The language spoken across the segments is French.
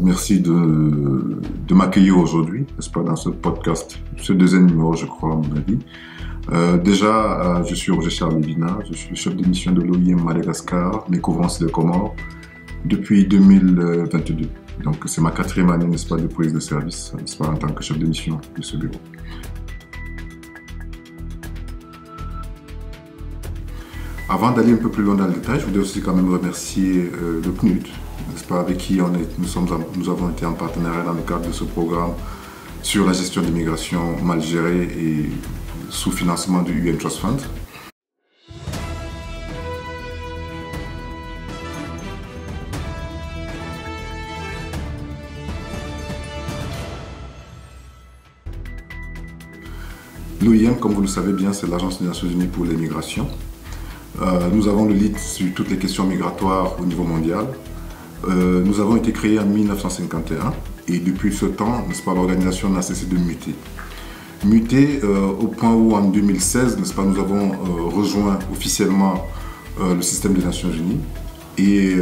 merci de m'accueillir aujourd'hui, n'est-ce pas, dans ce podcast, ce deuxième numéro, je crois, à mon avis. Je suis Roger Charles Lévina, je suis le chef de mission de l'OIM Madagascar, Mécouvance et les Comores, depuis 2022. Donc, c'est ma 4e année, n'est-ce pas, de prise de service, n'est-ce pas, en tant que chef de mission de ce bureau. Avant d'aller un peu plus loin dans le détail, je voudrais aussi quand même remercier le PNUD, n'est-ce pas, avec qui nous avons été en partenariat dans le cadre de ce programme sur la gestion des migrations mal gérées et sous financement du UN Trust Fund. L'OIM, comme vous le savez bien, c'est l'Agence des Nations Unies pour les migrations. Nous avons le lead sur toutes les questions migratoires au niveau mondial. Nous avons été créés en 1951 et depuis ce temps, n'est-ce pas, l'organisation n'a cessé de muter. Muter au point où en 2016, n'est-ce pas, nous avons rejoint officiellement le système des Nations Unies et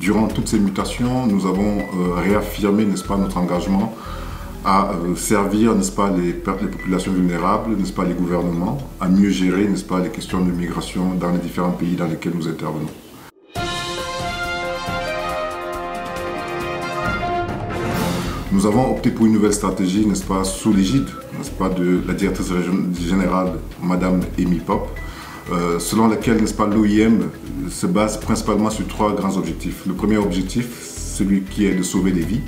durant toutes ces mutations, nous avons réaffirmé, n'est-ce pas, notre engagement à servir, n'est-ce pas, les populations vulnérables, n'est-ce pas, les gouvernements, à mieux gérer, n'est-ce pas, les questions de migration dans les différents pays dans lesquels nous intervenons. Nous avons opté pour une nouvelle stratégie, n'est-ce pas, sous l'égide, n'est-ce pas, de la directrice générale, Madame Amy Pop, selon laquelle, n'est-ce pas, l'OIM se base principalement sur 3 grands objectifs. Le premier objectif, celui qui est de sauver des vies,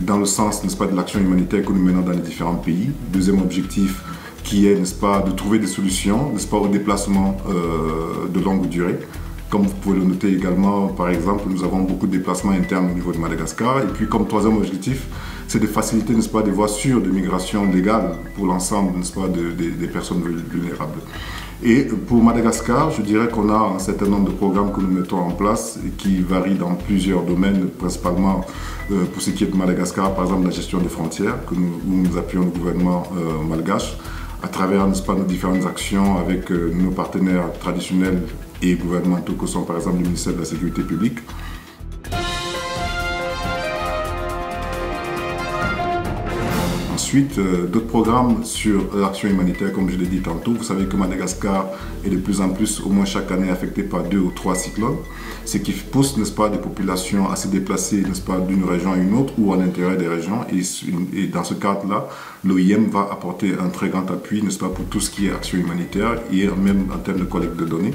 dans le sens, n'est-ce pas, de l'action humanitaire que nous menons dans les différents pays. Deuxième objectif qui est, n'est-ce pas, de trouver des solutions, n'est-ce pas, au déplacement de longue durée. Comme vous pouvez le noter également, par exemple, nous avons beaucoup de déplacements internes au niveau de Madagascar. Et puis, comme troisième objectif, c'est de faciliter, n'est-ce pas, des voies sûres de migration légale pour l'ensemble, n'est-ce pas, des personnes vulnérables. Et pour Madagascar, je dirais qu'on a un certain nombre de programmes que nous mettons en place et qui varient dans plusieurs domaines, principalement pour ce qui est de Madagascar, par exemple la gestion des frontières, où nous appuyons le gouvernement malgache à travers, n'est-ce pas, nos différentes actions avec nos partenaires traditionnels et gouvernementaux que sont par exemple le ministère de la Sécurité publique. Ensuite, d'autres programmes sur l'action humanitaire, comme je l'ai dit tantôt. Vous savez que Madagascar est de plus en plus, au moins chaque année, affecté par 2 ou 3 cyclones, ce qui pousse, n'est-ce pas, des populations à se déplacer, n'est-ce pas, d'une région à une autre ou à l'intérieur des régions. Et dans ce cadre-là, l'OIM va apporter un très grand appui, n'est-ce pas, pour tout ce qui est action humanitaire et même en termes de collecte de données.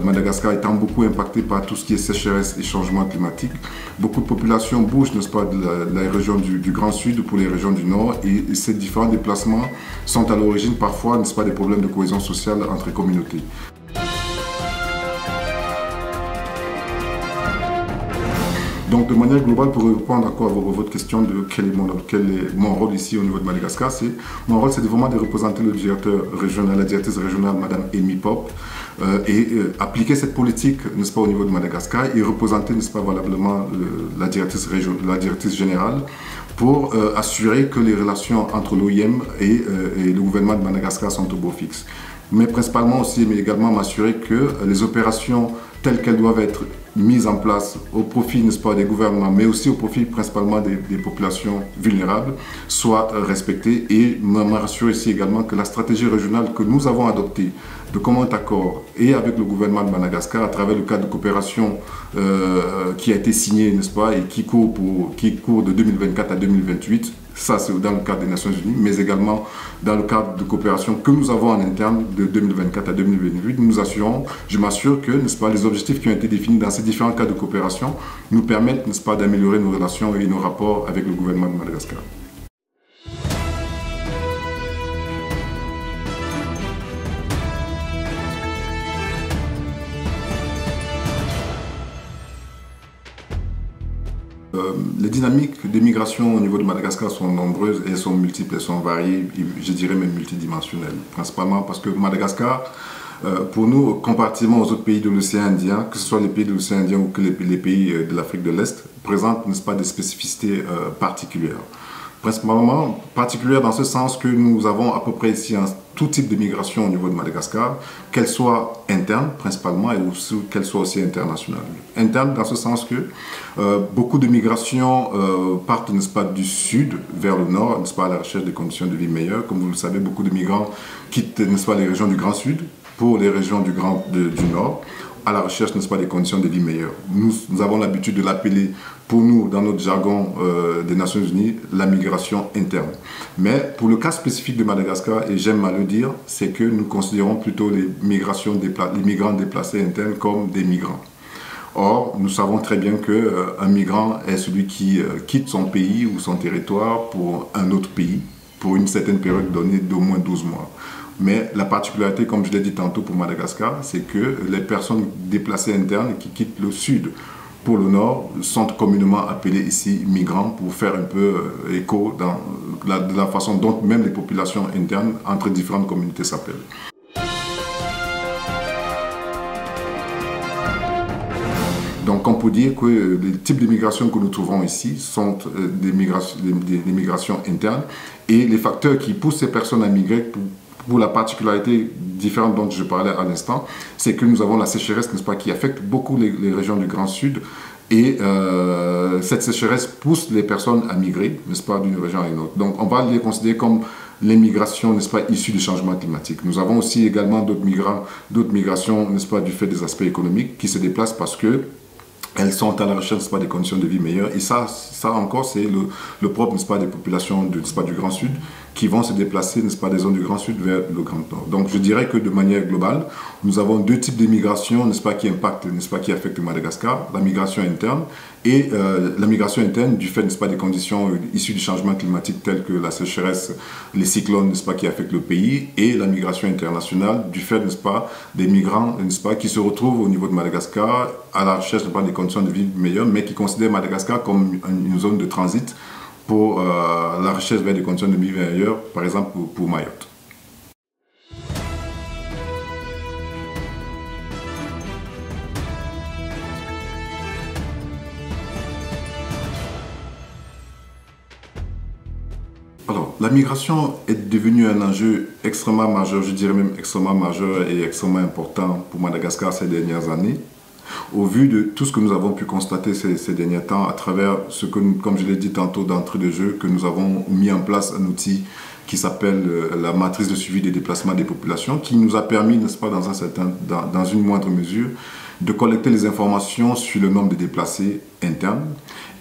Madagascar étant beaucoup impacté par tout ce qui est sécheresse et changement climatique, beaucoup de populations bougent, n'est-ce pas, de la région du Grand Sud pour les régions du Nord et ces différents déplacements sont à l'origine parfois, n'est-ce pas, des problèmes de cohésion sociale entre communautés. Donc, de manière globale, pour répondre à votre question de quel est mon rôle ici au niveau de Madagascar, mon rôle, c'est vraiment de représenter le directeur régional, la directrice régionale, Madame Amy Pop, appliquer cette politique, n'est-ce pas, au niveau de Madagascar et représenter, n'est-ce pas, valablement la directrice générale pour assurer que les relations entre l'OIM et le gouvernement de Madagascar sont au beau fixe. Mais principalement aussi, mais également m'assurer que les opérations telles qu'elles doivent être mises en place au profit, n'est-ce pas, des gouvernements, mais aussi au profit principalement des populations vulnérables, soient respectées et me rassurer ici également que la stratégie régionale que nous avons adoptée de commun accord et avec le gouvernement de Madagascar à travers le cadre de coopération qui a été signé, n'est-ce pas, et qui court de 2024 à 2028. Ça, c'est dans le cadre des Nations Unies, mais également dans le cadre de coopération que nous avons en interne de 2024 à 2028. Je m'assure que, n'est-ce pas, les objectifs qui ont été définis dans ces différents cadres de coopération nous permettent, n'est-ce pas, d'améliorer nos relations et nos rapports avec le gouvernement de Madagascar. Les dynamiques des migrations au niveau de Madagascar sont nombreuses et elles sont multiples, elles sont variées, je dirais même multidimensionnelles. Principalement parce que Madagascar, pour nous, comparativement aux autres pays de l'océan Indien, que ce soit les pays de l'océan Indien ou que les pays de l'Afrique de l'Est, présente, n'est-ce pas, des spécificités particulières. principalement particulière dans ce sens que nous avons à peu près ici tout type de migration au niveau de Madagascar, qu'elle soit interne principalement et qu'elle soit aussi internationale. Interne dans ce sens que beaucoup de migrations partent, n'est-ce pas, du sud vers le nord, n'est-ce pas, à la recherche des conditions de vie meilleures. Comme vous le savez, beaucoup de migrants quittent, n'est-ce pas, les régions du Grand Sud pour les régions du Nord, à la recherche, n'est-ce pas, des conditions de vie meilleures. Nous avons l'habitude de l'appeler, pour nous, dans notre jargon des Nations Unies, la migration interne. Mais pour le cas spécifique de Madagascar, et j'aime à le dire, c'est que nous considérons plutôt les migrants déplacés internes comme des migrants. Or, nous savons très bien qu'un migrant est celui qui quitte son pays ou son territoire pour un autre pays, pour une certaine période donnée d'au moins 12 mois. Mais la particularité, comme je l'ai dit tantôt pour Madagascar, c'est que les personnes déplacées internes qui quittent le sud pour le nord sont communément appelées ici migrants pour faire un peu écho de la façon dont même les populations internes entre différentes communautés s'appellent. Donc on peut dire que les types de migrations que nous trouvons ici sont des migrations internes et les facteurs qui poussent ces personnes à migrer pour la particularité différente dont je parlais à l'instant, c'est que nous avons la sécheresse, n'est-ce pas, qui affecte beaucoup les régions du Grand Sud. Et cette sécheresse pousse les personnes à migrer, n'est-ce pas, d'une région à une autre. Donc on va les considérer comme les migrations, n'est-ce pas, issues du changement climatique. Nous avons aussi également d'autres migrations, n'est-ce pas, du fait des aspects économiques qui se déplacent parce que elles sont à la recherche, n'est-ce pas, des conditions de vie meilleures. Et ça encore, c'est le propre, n'est-ce pas, des populations n'est-ce pas, du Grand Sud qui vont se déplacer, n'est-ce pas, des zones du Grand Sud vers le Grand Nord. Donc je dirais que de manière globale, nous avons deux types de migration, n'est-ce pas, qui impactent, n'est-ce pas, qui affectent Madagascar, la migration interne et la migration interne du fait, n'est-ce pas, des conditions issues du changement climatique telles que la sécheresse, les cyclones, n'est-ce pas, qui affectent le pays, et la migration internationale du fait, n'est-ce pas, des migrants, n'est-ce pas, qui se retrouvent au niveau de Madagascar à la recherche, n'est-ce pas, des conditions de vie meilleures, mais qui considèrent Madagascar comme une zone de transit pour la recherche vers des conditions de vie meilleures, par exemple pour Mayotte. Alors, la migration est devenue un enjeu extrêmement majeur, je dirais même extrêmement majeur et extrêmement important pour Madagascar ces dernières années. Au vu de tout ce que nous avons pu constater ces derniers temps, à travers ce que, comme je l'ai dit tantôt d'entrée de jeu, que nous avons mis en place un outil qui s'appelle la matrice de suivi des déplacements des populations, qui nous a permis, n'est-ce pas, dans une moindre mesure, de collecter les informations sur le nombre de déplacés internes.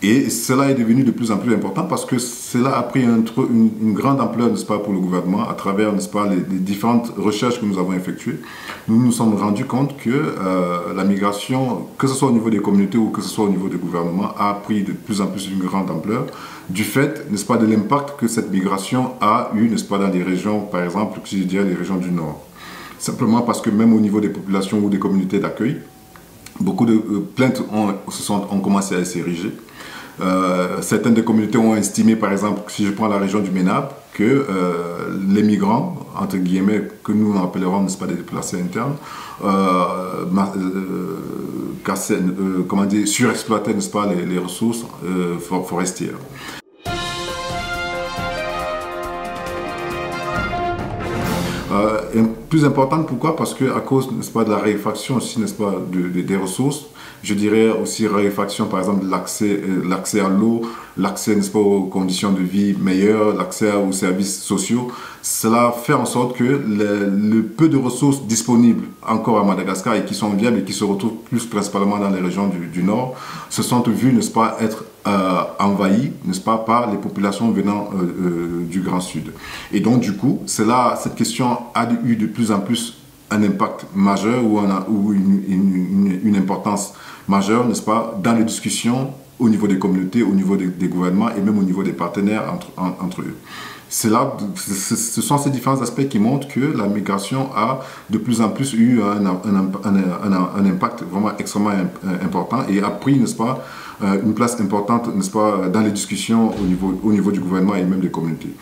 Et cela est devenu de plus en plus important parce que cela a pris une grande ampleur, n'est-ce pas, pour le gouvernement à travers, n'est-ce pas, les différentes recherches que nous avons effectuées. Nous nous sommes rendus compte que la migration, que ce soit au niveau des communautés ou que ce soit au niveau du gouvernement, a pris de plus en plus une grande ampleur du fait, n'est-ce pas, de l'impact que cette migration a eu, n'est-ce pas, dans les régions, par exemple, si je dirais les régions du Nord. Simplement parce que même au niveau des populations ou des communautés d'accueil, beaucoup de plaintes ont commencé à s'ériger. Certaines des communautés ont estimé, par exemple, si je prends la région du Ménab, que les migrants, entre guillemets, que nous appellerons, n'est-ce pas, des déplacés internes, comment dire, surexploitaient, n'est-ce pas, les ressources forestières. Plus importante, pourquoi? Parce que à cause, n'est-ce pas, de la raréfaction aussi, n'est-ce pas, des ressources, je dirais aussi raréfaction, par exemple, de l'accès à l'eau, l'accès, n'est-ce pas, aux conditions de vie meilleures, l'accès aux services sociaux. Cela fait en sorte que le peu de ressources disponibles encore à Madagascar et qui sont viables et qui se retrouvent plus principalement dans les régions du Nord, se sont vues, n'est-ce pas, être envahies, n'est-ce pas, par les populations venant du Grand Sud. Et donc, du coup, cette question a eu de plus en plus un impact majeur ou une importance majeure, n'est-ce pas, dans les discussions au niveau des communautés, au niveau des gouvernements et même au niveau des partenaires entre eux. Ce sont ces différents aspects qui montrent que la migration a de plus en plus eu un impact vraiment extrêmement important et a pris, n'est-ce pas, une place importante, n'est-ce pas, dans les discussions au niveau du gouvernement et même des communautés.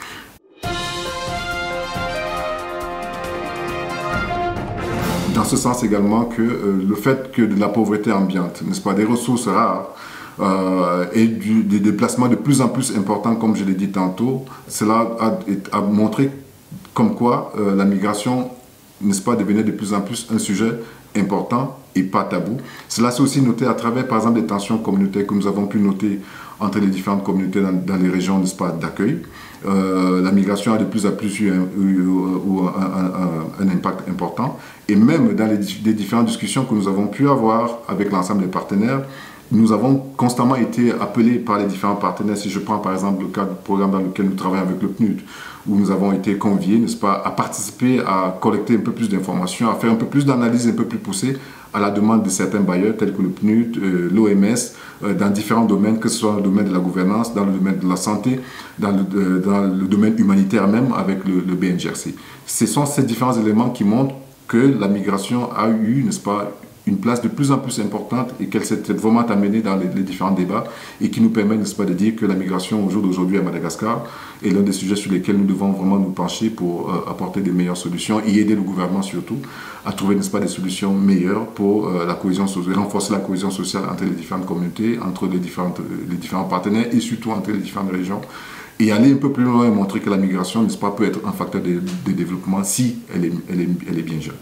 Dans ce sens également que le fait que de la pauvreté ambiante, n'est-ce pas, des ressources rares, et des déplacements de plus en plus importants, comme je l'ai dit tantôt, cela a montré comme quoi la migration, n'est-ce pas, devenait de plus en plus un sujet important et pas tabou. Cela s'est aussi noté à travers, par exemple, des tensions communautaires que nous avons pu noter entre les différentes communautés dans les régions, n'est-ce pas, d'accueil. La migration a de plus en plus eu un impact important. Et même dans les différentes discussions que nous avons pu avoir avec l'ensemble des partenaires, nous avons constamment été appelés par les différents partenaires. Si je prends par exemple le cas du programme dans lequel nous travaillons avec le PNUD, où nous avons été conviés, n'est-ce pas, à participer, à collecter un peu plus d'informations, à faire un peu plus d'analyses un peu plus poussées à la demande de certains bailleurs tels que le PNUD, l'OMS, dans différents domaines, que ce soit dans le domaine de la gouvernance, dans le domaine de la santé, dans le domaine humanitaire même avec le BNGRC. Ce sont ces différents éléments qui montrent que la migration a eu, n'est-ce pas, une place de plus en plus importante et qu'elle s'est vraiment amenée dans les différents débats et qui nous permet, n'est-ce pas, de dire que la migration au jour d'aujourd'hui à Madagascar est l'un des sujets sur lesquels nous devons vraiment nous pencher pour apporter des meilleures solutions et aider le gouvernement surtout à trouver, n'est-ce pas, des solutions meilleures pour la cohésion sociale, renforcer la cohésion sociale entre les différentes communautés, entre les différents partenaires et surtout entre les différentes régions. Et aller un peu plus loin et montrer que la migration, n'est-ce pas, peut être un facteur de développement si elle est bien gérée.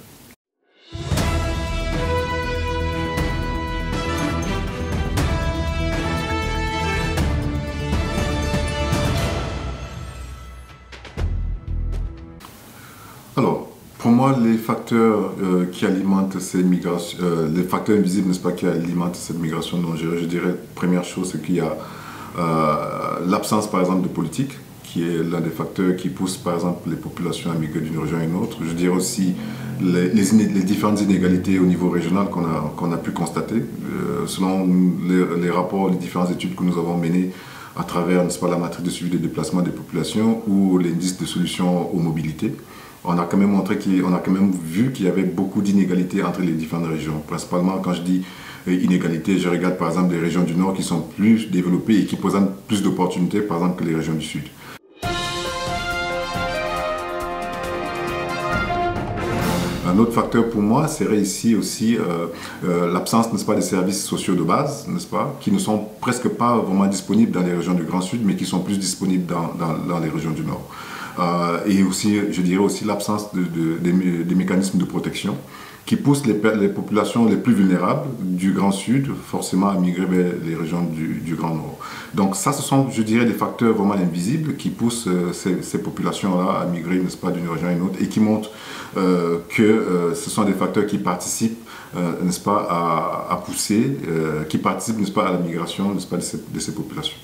Alors, pour moi, les facteurs qui alimentent ces migrations, les facteurs invisibles, n'est-ce pas, qui alimentent cette migration non gérée, je dirais, première chose, c'est qu'il y a l'absence, par exemple, de politique, qui est l'un des facteurs qui pousse, par exemple, les populations à migrer d'une région à une autre. Je dirais aussi les différentes inégalités au niveau régional qu'on a pu constater. Selon les rapports, les différentes études que nous avons menées à travers, n'est-ce pas, la matrice de suivi des déplacements des populations ou l'indice de solutions aux mobilités, on a quand même vu qu'il y avait beaucoup d'inégalités entre les différentes régions. Principalement, quand je dis inégalités, je regarde par exemple des régions du Nord qui sont plus développées et qui présentent plus d'opportunités, par exemple, que les régions du Sud. Un autre facteur pour moi serait ici aussi l'absence, n'est-ce pas, des services sociaux de base, n'est-ce pas, qui ne sont presque pas vraiment disponibles dans les régions du Grand Sud, mais qui sont plus disponibles dans les régions du Nord. Et aussi, je dirais aussi l'absence des mécanismes de protection qui poussent les populations les plus vulnérables du Grand Sud forcément à migrer vers les régions du Grand Nord. Donc ça, ce sont, je dirais, des facteurs vraiment invisibles qui poussent ces populations-là à migrer, n'est-ce pas, d'une région à une autre et qui montrent que ce sont des facteurs qui participent, n'est-ce pas, à pousser, qui participent, n'est-ce pas, à la migration, n'est-ce pas, de ces populations.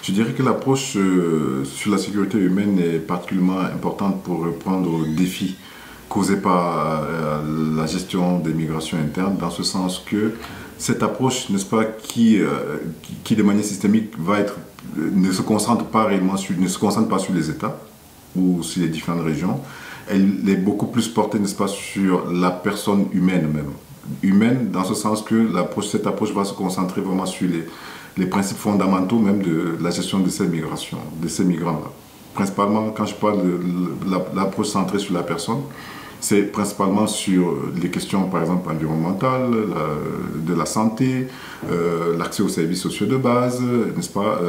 Je dirais que l'approche sur la sécurité humaine est particulièrement importante pour répondre aux défis causés par la gestion des migrations internes, dans ce sens que cette approche, n'est-ce pas, qui de manière systémique ne se concentre pas réellement sur les États ou sur les différentes régions. Elle est beaucoup plus portée, n'est-ce pas, sur la personne humaine même. Humaine dans ce sens que cette approche va se concentrer vraiment sur les principes fondamentaux même de la gestion de ces migrations, de ces migrants-là. Principalement, quand je parle de l'approche centrée sur la personne, c'est principalement sur les questions, par exemple, environnementales, de la santé, l'accès aux services sociaux de base, n'est-ce pas,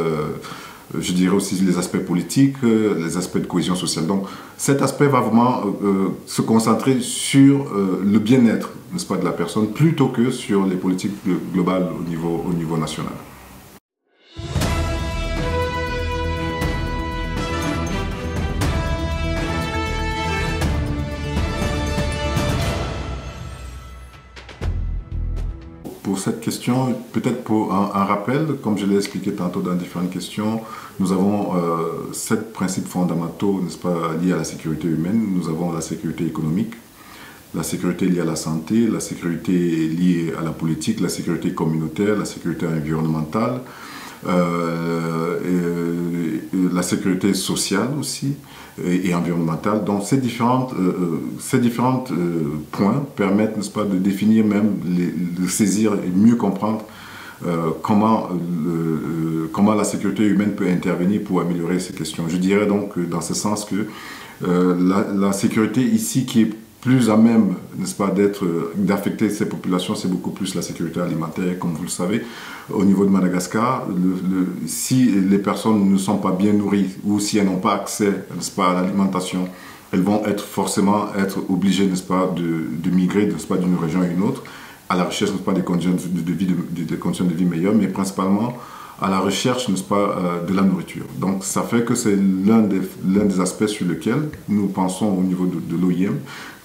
je dirais aussi les aspects politiques, les aspects de cohésion sociale. Donc cet aspect va vraiment se concentrer sur le bien-être, n'est-ce pas, de la personne, plutôt que sur les politiques globales au niveau national. Pour cette question, peut-être pour un rappel, comme je l'ai expliqué tantôt dans différentes questions, nous avons 7 principes fondamentaux, n'est-ce pas, liés à la sécurité humaine. Nous avons la sécurité économique, la sécurité liée à la santé, la sécurité liée à la politique, la sécurité communautaire, la sécurité environnementale, la sécurité sociale aussi et environnementale. Donc ces différents points permettent, n'est-ce pas, de définir même, de saisir et mieux comprendre comment la sécurité humaine peut intervenir pour améliorer ces questions. Je dirais donc dans ce sens que la sécurité ici qui est plus à même, n'est-ce pas, d'affecter ces populations, c'est beaucoup plus la sécurité alimentaire, comme vous le savez. Au niveau de Madagascar, si les personnes ne sont pas bien nourries ou si elles n'ont pas accès, n'est-ce pas, à l'alimentation, elles vont forcément être obligées, n'est-ce pas, de migrer, n'est-ce pas, d'une région à une autre, à la recherche, n'est-ce pas, des conditions de vie meilleures, mais principalement à la recherche, n'est-ce pas, de la nourriture. Donc ça fait que c'est l'un des aspects sur lesquels nous pensons au niveau de l'OIM,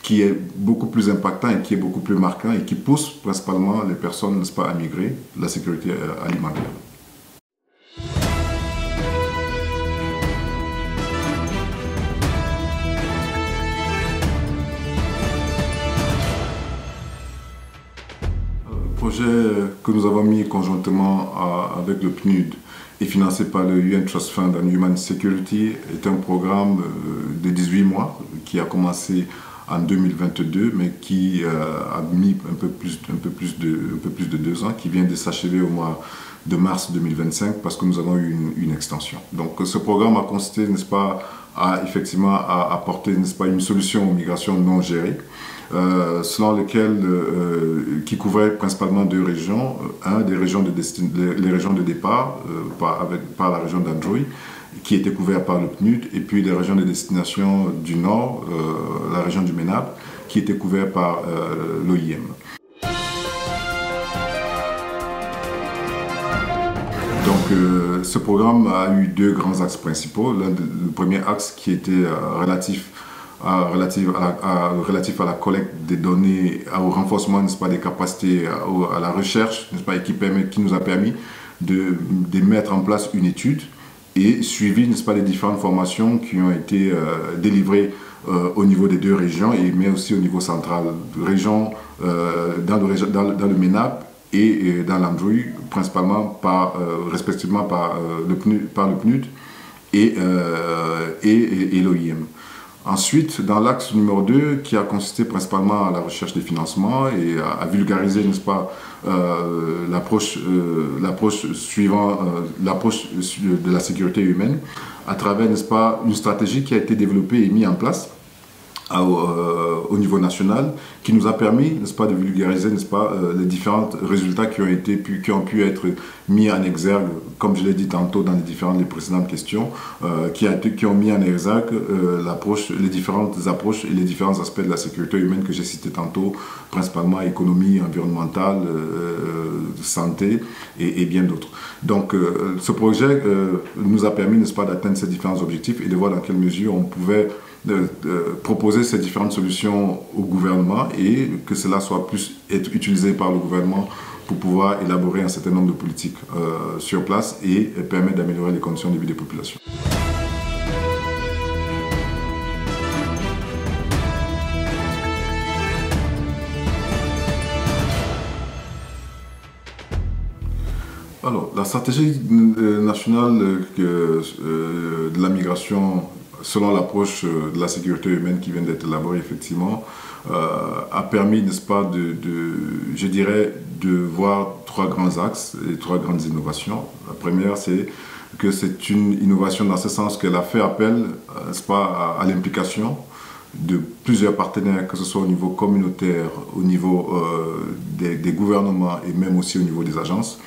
qui est beaucoup plus impactant et qui est beaucoup plus marquant et qui pousse principalement les personnes, n'est-ce pas, à migrer, la sécurité alimentaire. Le projet que nous avons mis conjointement avec le PNUD et financé par le UN Trust Fund on Human Security est un programme de 18 mois qui a commencé en 2022, mais qui a mis un peu plus de 2 ans, qui vient de s'achever au mois de mars 2025 parce que nous avons eu une extension. Donc ce programme a consisté, n'est-ce pas, effectivement à apporter, n'est-ce pas, une solution aux migrations non gérées, selon lesquelles qui couvrait principalement 2 régions, les régions de départ par la région d'Androy, qui était couvert par le PNUD, et puis les régions de destination du Nord, la région du MENAP, qui était couvert par l'OIM. Donc ce programme a eu 2 grands axes principaux. Le premier axe qui était relatif à la collecte des données, au renforcement, n'est-ce pas, des capacités, à la recherche, n'est-ce pas, et qui nous a permis de mettre en place une étude et suivi, n'est-ce pas, les différentes formations qui ont été délivrées au niveau des 2 régions, mais aussi au niveau central. Dans le MENAP et dans l'Androy, principalement respectivement par le PNUD et l'OIM. Ensuite, dans l'axe numéro 2, qui a consisté principalement à la recherche des financements et à vulgariser, n'est-ce pas, l'approche de la sécurité humaine, à travers, n'est-ce pas, une stratégie qui a été développée et mise en place au niveau national, qui nous a permis, n'est-ce pas, de vulgariser, n'est-ce pas, les différents résultats qui ont pu être mis en exergue, comme je l'ai dit tantôt dans les précédentes questions, qui ont mis en exergue les différentes approches et les différents aspects de la sécurité humaine que j'ai cités tantôt, principalement économie, environnementale, santé et bien d'autres. Donc ce projet nous a permis, n'est-ce pas, d'atteindre ces différents objectifs et de voir dans quelle mesure on pouvait proposer ces différentes solutions au gouvernement et que cela soit être utilisé par le gouvernement pour pouvoir élaborer un certain nombre de politiques sur place et permettre d'améliorer les conditions de vie des populations. Alors, la stratégie nationale de la migration, selon l'approche de la sécurité humaine qui vient d'être élaborée, effectivement, a permis, n'est-ce pas, je dirais, de voir 3 grands axes et 3 grandes innovations. La première, c'est que c'est une innovation dans ce sens qu'elle a fait appel, n'est-ce pas, à l'implication de plusieurs partenaires, que ce soit au niveau communautaire, au niveau des gouvernements et même aussi au niveau des agences.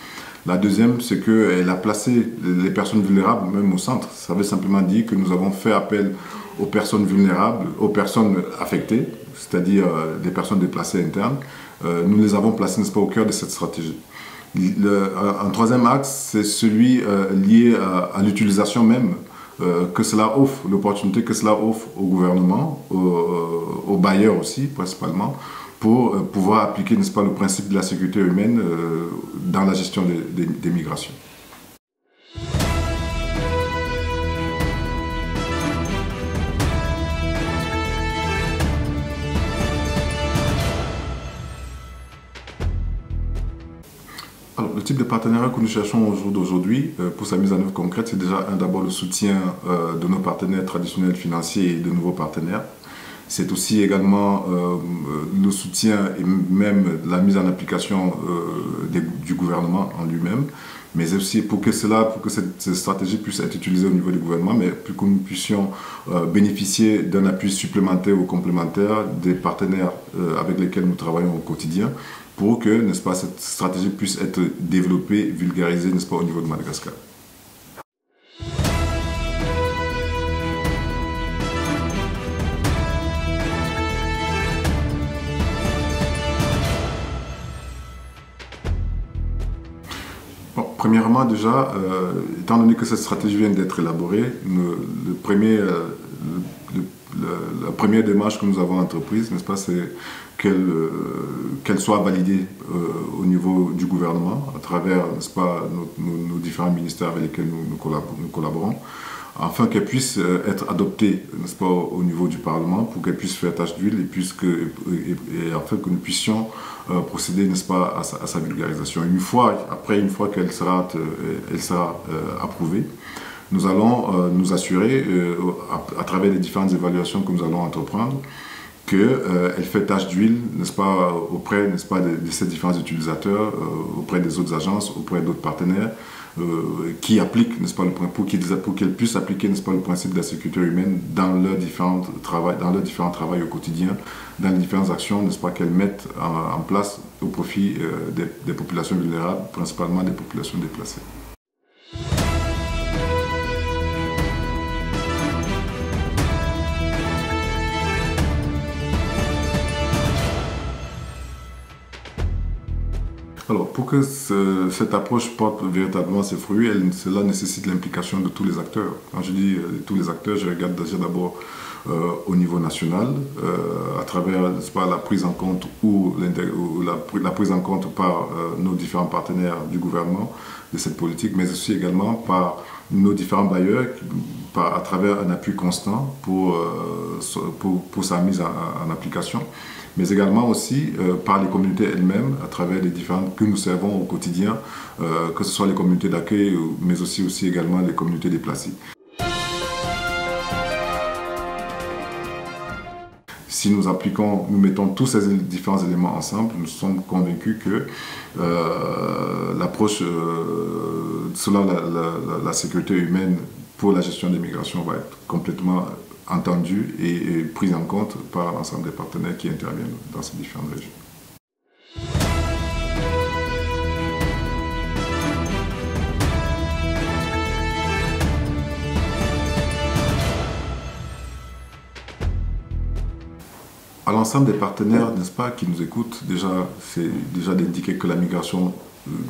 La deuxième, c'est qu'elle a placé les personnes vulnérables même au centre. Ça veut simplement dire que nous avons fait appel aux personnes vulnérables, aux personnes affectées, c'est-à-dire des personnes déplacées internes. Nous les avons placées, n'est-ce pas, au cœur de cette stratégie. Un troisième axe, c'est celui lié à l'utilisation même que cela offre, l'opportunité que cela offre au gouvernement, aux bailleurs aussi, principalement, pour pouvoir appliquer, n'est-ce pas, le principe de la sécurité humaine dans la gestion des migrations. Alors, le type de partenariat que nous cherchons au jour d'aujourd'hui pour sa mise en œuvre concrète, c'est déjà d'abord le soutien de nos partenaires traditionnels financiers et de nouveaux partenaires. C'est aussi également le soutien et même la mise en application du gouvernement en lui-même, mais aussi pour que cette stratégie puisse être utilisée au niveau du gouvernement, mais pour que nous puissions bénéficier d'un appui supplémentaire ou complémentaire des partenaires avec lesquels nous travaillons au quotidien, pour que, n'est-ce pas, cette stratégie puisse être développée, vulgarisée, n'est-ce pas, au niveau de Madagascar. Bon, premièrement, déjà, étant donné que cette stratégie vient d'être élaborée, la première démarche que nous avons entreprise, n'est-ce pas, c'est qu'elle soit validée au niveau du gouvernement à travers, n'est-ce pas, nos différents ministères avec lesquels nous collaborons, afin qu'elle puisse être adoptée, n'est-ce pas, au niveau du Parlement, pour qu'elle puisse faire tache d'huile et afin que nous puissions procéder, n'est-ce pas, à sa vulgarisation. Une fois qu'elle sera approuvée, nous allons nous assurer, à travers les différentes évaluations que nous allons entreprendre, qu'elle fait tache d'huile, n'est-ce pas, auprès, n'est-ce pas, de ces différents utilisateurs, auprès des autres agences, auprès d'autres partenaires, qui appliquent, n'est-ce pas, pour qu'elles puissent appliquer, n'est-ce pas, le principe de la sécurité humaine dans leurs différents travaux au quotidien, dans les différentes actions, n'est-ce pas, qu'elles mettent en place au profit des populations vulnérables, principalement des populations déplacées. Alors, pour que cette approche porte véritablement ses fruits, cela nécessite l'implication de tous les acteurs. Quand je dis tous les acteurs, je regarde déjà d'abord au niveau national, à travers, n'est-ce pas, la prise en compte la prise en compte par nos différents partenaires du gouvernement de cette politique, mais aussi également par nos différents bailleurs à travers un appui constant pour sa mise en application, mais également aussi par les communautés elles-mêmes, à travers les différentes que nous servons au quotidien, que ce soit les communautés d'accueil, mais aussi également les communautés déplacées. Si nous mettons tous ces différents éléments ensemble, nous sommes convaincus que l'approche selon la sécurité humaine pour la gestion des migrations va être complètement entendue et prise en compte par l'ensemble des partenaires qui interviennent dans ces différentes régions. À l'ensemble des partenaires, n'est-ce pas, qui nous écoutent, c'est déjà d'indiquer que la migration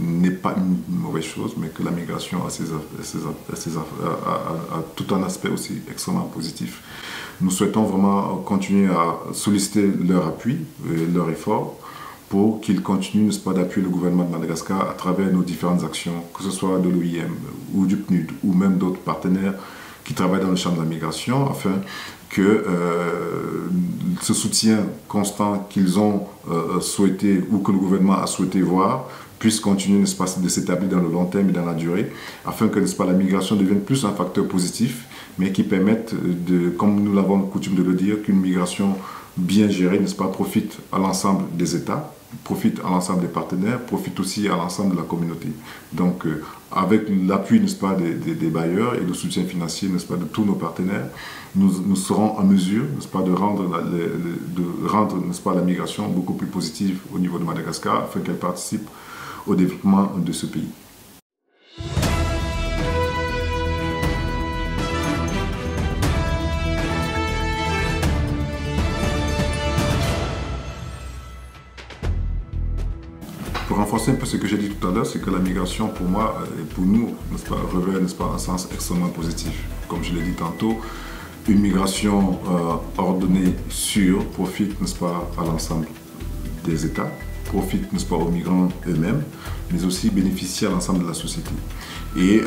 n'est pas une mauvaise chose, mais que la migration a tout un aspect aussi extrêmement positif. Nous souhaitons vraiment continuer à solliciter leur appui et leur effort pour qu'ils continuent, n'est-ce pas, d'appuyer le gouvernement de Madagascar à travers nos différentes actions, que ce soit de l'OIM ou du PNUD ou même d'autres partenaires qui travaillent dans le champ de la migration, afin que ce soutien constant qu'ils ont souhaité ou que le gouvernement a souhaité voir puisse continuer, n'est-ce pas, de s'établir dans le long terme et dans la durée, afin que, n'est-ce pas, la migration devienne plus un facteur positif, mais qui permette, comme nous l'avons coutume de le dire, qu'une migration bien gérée, n'est-ce pas, profite à l'ensemble des États, profite à l'ensemble des partenaires, profite aussi à l'ensemble de la communauté. Donc, avec l'appui, n'est-ce pas, des bailleurs et le soutien financier, n'est-ce pas, de tous nos partenaires, nous serons en mesure, n'est-ce pas, de rendre, n'est-ce pas, la migration beaucoup plus positive au niveau de Madagascar, afin qu'elle participe au développement de ce pays. Pour renforcer un peu ce que j'ai dit tout à l'heure, c'est que la migration, pour moi et pour nous, n'est-ce pas, revêt, n'est-ce pas, un sens extrêmement positif. Comme je l'ai dit tantôt, une migration ordonnée, sûre, profite, n'est-ce pas, à l'ensemble des États, profite, n'est-ce pas, aux migrants eux-mêmes, mais aussi bénéficie à l'ensemble de la société. Et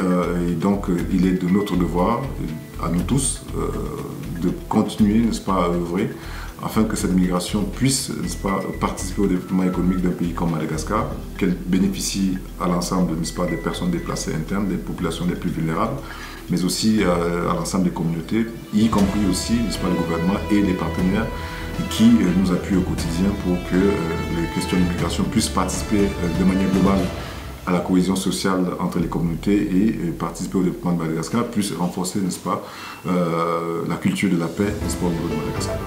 donc, il est de notre devoir, à nous tous, de continuer, n'est-ce pas, à œuvrer afin que cette migration puisse, n'est-ce pas, participer au développement économique d'un pays comme Madagascar, qu'elle bénéficie à l'ensemble, n'est-ce pas, des personnes déplacées internes, des populations les plus vulnérables, mais aussi à l'ensemble des communautés, y compris aussi, n'est-ce pas, le gouvernement et les partenaires qui nous appuient au quotidien pour que les questions d'immigration puissent participer de manière globale à la cohésion sociale entre les communautés et participer au développement de Madagascar, puissent renforcer, n'est-ce pas, la culture de la paix, n'est-ce pas, au niveau de Madagascar.